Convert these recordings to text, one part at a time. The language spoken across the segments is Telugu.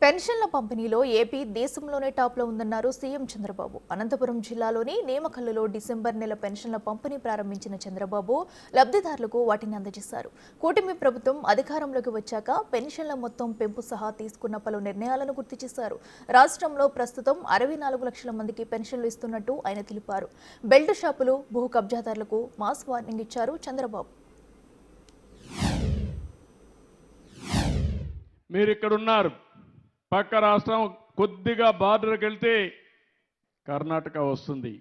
పెన్షన్ల పంపిణీలో ఏపీ దేశంలోనే టాప్లో ఉందన్నారు సీఎం చంద్రబాబు. అనంతపురం జిల్లాలోని నేమకల్లులో డిసెంబర్ నెల పెన్షన్ల పంపిణీ ప్రారంభించిన చంద్రబాబు లబ్ధిదారులకు వాటిని అందజేశారు. కూటమి ప్రభుత్వం అధికారంలోకి వచ్చాక పెన్షన్ల మొత్తం పెంపు సహా తీసుకున్న పలు నిర్ణయాలను గుర్తు చేశారు. రాష్ట్రంలో ప్రస్తుతం 64 లక్షల మందికి పెన్షన్లు ఇస్తున్నట్టు ఆయన తెలిపారు. బెల్ట్ షాపులు, భూ కబ్జాదారులకు మాస్ వార్నింగ్ ఇచ్చారు చంద్రబాబు. మీరు ఇక్కడ ఉన్నారు. పక్క రాష్ట్రం కొద్దిగా బార్డర్కి వెళ్తే కర్ణాటక వస్తుంది.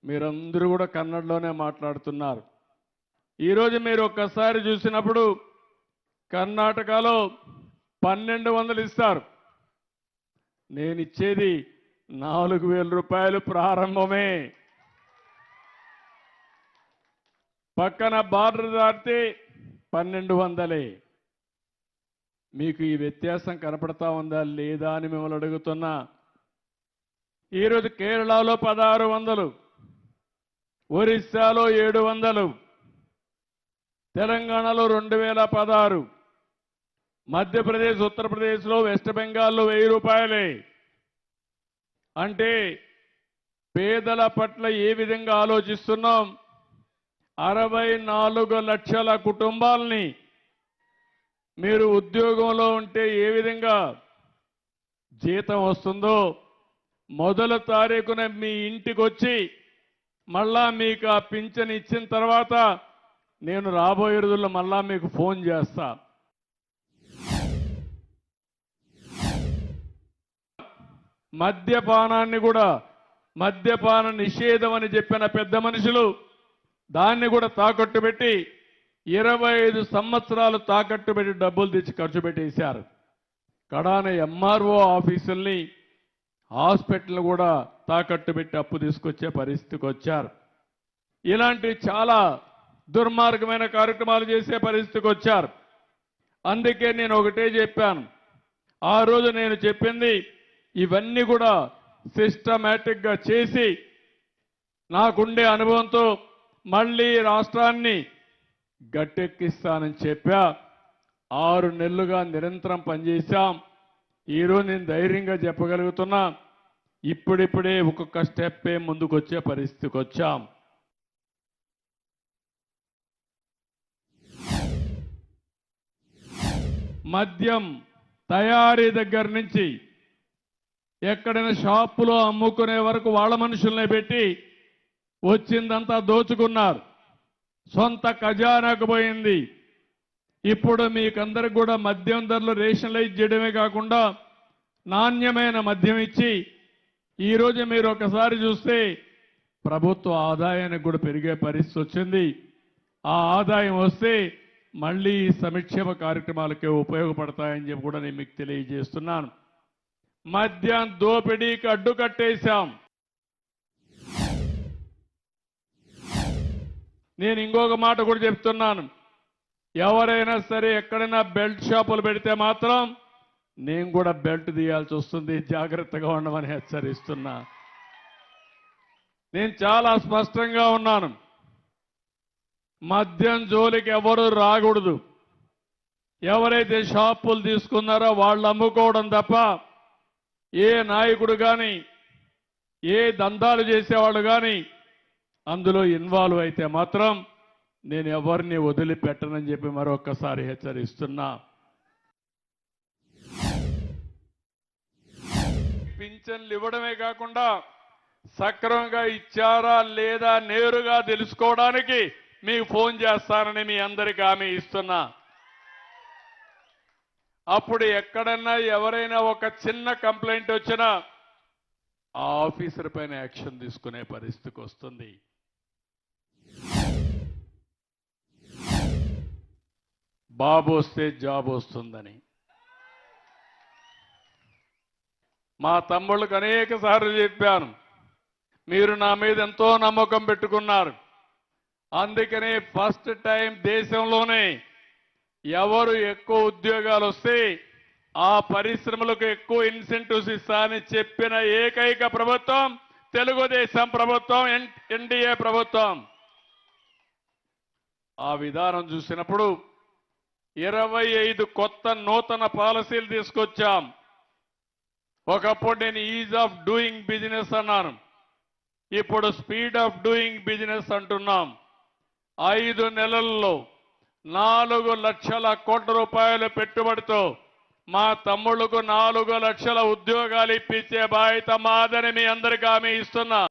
మీరందరూ కూడా కన్నడలోనే మాట్లాడుతున్నారు. ఈరోజు మీరు ఒక్కసారి చూసినప్పుడు కర్ణాటకలో 1200 ఇస్తారు. నేను ఇచ్చేది 4000 రూపాయలు ప్రారంభమే. పక్కన బార్డర్ దాటితే 1200. మీకు ఈ వ్యత్యాసం కనపడతా ఉందా లేదా అని మిమ్మల్ని అడుగుతున్నా. ఈరోజు కేరళలో 1600, ఒరిస్సాలో 700, తెలంగాణలో 2016, మధ్యప్రదేశ్, ఉత్తరప్రదేశ్లో, వెస్ట్ బెంగాల్లో 1000 రూపాయలే. అంటే పేదల పట్ల ఏ విధంగా ఆలోచిస్తున్నాం? 64 లక్షల కుటుంబాలని మీరు ఉద్యోగంలో ఉంటే ఏ విధంగా జీతం వస్తుందో మొదటి తారీఖున మీ ఇంటికి వచ్చి మళ్ళా మీకు ఆ పింఛన్ ఇచ్చిన తర్వాత నేను రాబోయే రోజుల్లో మళ్ళా మీకు ఫోన్ చేస్తా. మద్యపానాన్ని కూడా మద్యపాన నిషేధం అని చెప్పిన పెద్ద మనుషులు దాన్ని కూడా తాకట్టు పెట్టి 25 సంవత్సరాలు తాకట్టు పెట్టి డబ్బులు తెచ్చి ఖర్చు పెట్టేశారు. కడాన ఎంఆర్ఓ ఆఫీసుల్ని, హాస్పిటల్ కూడా తాకట్టు పెట్టి అప్పు తీసుకొచ్చే పరిస్థితికి వచ్చారు. ఇలాంటి చాలా దుర్మార్గమైన కార్యక్రమాలు చేసే పరిస్థితికి వచ్చారు. అందుకే నేను ఒకటే చెప్పాను. ఆ రోజు నేను చెప్పింది ఇవన్నీ కూడా సిస్టమేటిక్గా చేసి నాకుండే అనుభవంతో మళ్ళీ రాష్ట్రాన్ని గట్టెక్కిస్తానని చెప్పా. 6 నెలలుగా నిరంతరం పనిచేశాం. ఈరోజు నేను ధైర్యంగా చెప్పగలుగుతున్నా, ఇప్పుడిప్పుడే ఒక్కొక్క స్టెప్పే ముందుకు వచ్చే పరిస్థితికి వచ్చాం. మద్యం తయారీ దగ్గర నుంచి ఎక్కడైనా షాపులో అమ్ముకునే వరకు వాళ్ళ మనుషుల్ని పెట్టి వచ్చిందంతా దోచుకున్నారు. సొంత ఖజానాకు పోయింది. ఇప్పుడు మీకందరికి కూడా మద్యం ధరలు రేషనలైజ్ చేయడమే కాకుండా నాణ్యమైన మద్యం ఇచ్చి ఈరోజు మీరు ఒకసారి చూస్తే ప్రభుత్వ ఆదాయానికి కూడా పెరిగే పరిస్థితి వచ్చింది. ఆ ఆదాయం వస్తే మళ్ళీ సంక్షేమ కార్యక్రమాలకే ఉపయోగపడతాయని చెప్పి కూడా నేను మీకు తెలియజేస్తున్నాను. మద్యం దోపిడీకి అడ్డుకట్టేశాం. నేను ఇంకొక మాట కూడా చెప్తున్నాను. ఎవరైనా సరే ఎక్కడైనా బెల్ట్ షాపులు పెడితే మాత్రం నేను కూడా బెల్ట్ తీయాల్సి వస్తుంది. జాగ్రత్తగా ఉండమని హెచ్చరిస్తున్నా. నేను చాలా స్పష్టంగా ఉన్నాను. మద్యం జోలికి ఎవరు రాకూడదు. ఎవరైతే షాపులు తీసుకున్నారో వాళ్ళు అమ్ముకోవడం తప్ప ఏ నాయకుడు కానీ ఏ దందాలు చేసేవాళ్ళు కానీ అందులో ఇన్వాల్వ్ అయితే మాత్రం నేను ఎవరిని వదిలిపెట్టనని చెప్పి మరొక్కసారి హెచ్చరిస్తున్నా. పింఛన్లు ఇవ్వడమే కాకుండా సక్రమంగా ఇచ్చారా లేదా నేరుగా తెలుసుకోవడానికి మీకు ఫోన్ చేస్తానని మీ అందరికీ హామీ ఇస్తున్నా. అప్పుడు ఎక్కడన్నా ఎవరైనా ఒక చిన్న కంప్లైంట్ వచ్చినా ఆ ఆఫీసర్ పైన యాక్షన్ తీసుకునే పరిస్థితికి వస్తుంది. బాబు వస్తే జాబ్ వస్తుందని మా తమ్ముళ్ళకు అనేక సార్లు చెప్పాను. మీరు నా మీద ఎంతో నమ్మకం పెట్టుకున్నారు. అందుకనే ఫస్ట్ టైం దేశంలోనే ఎవరు ఎక్కువ ఉద్యోగాలు వస్తే ఆ పరిశ్రమలకు ఎక్కువ ఇన్సెంటివ్స్ ఇస్తానని చెప్పిన ఏకైక ప్రభుత్వం తెలుగుదేశం ప్రభుత్వం, ఎన్డీఏ ప్రభుత్వం. ఆ విధానం చూసినప్పుడు 25 కొత్త నూతన పాలసీలు తీసుకొచ్చాం. ఒకప్పుడు నేను ఈజ్ ఆఫ్ డూయింగ్ బిజినెస్ అన్నాను. ఇప్పుడు స్పీడ్ ఆఫ్ డూయింగ్ బిజినెస్ అంటున్నాం. 5 నెలల్లో 4 లక్షల కోట్ల రూపాయల పెట్టుబడితో మా తమ్ముళ్లకు 4 లక్షల ఉద్యోగాలు ఇప్పించే బాధ్యత మాదని మీ అందరికీ హామీ ఇస్తున్నా.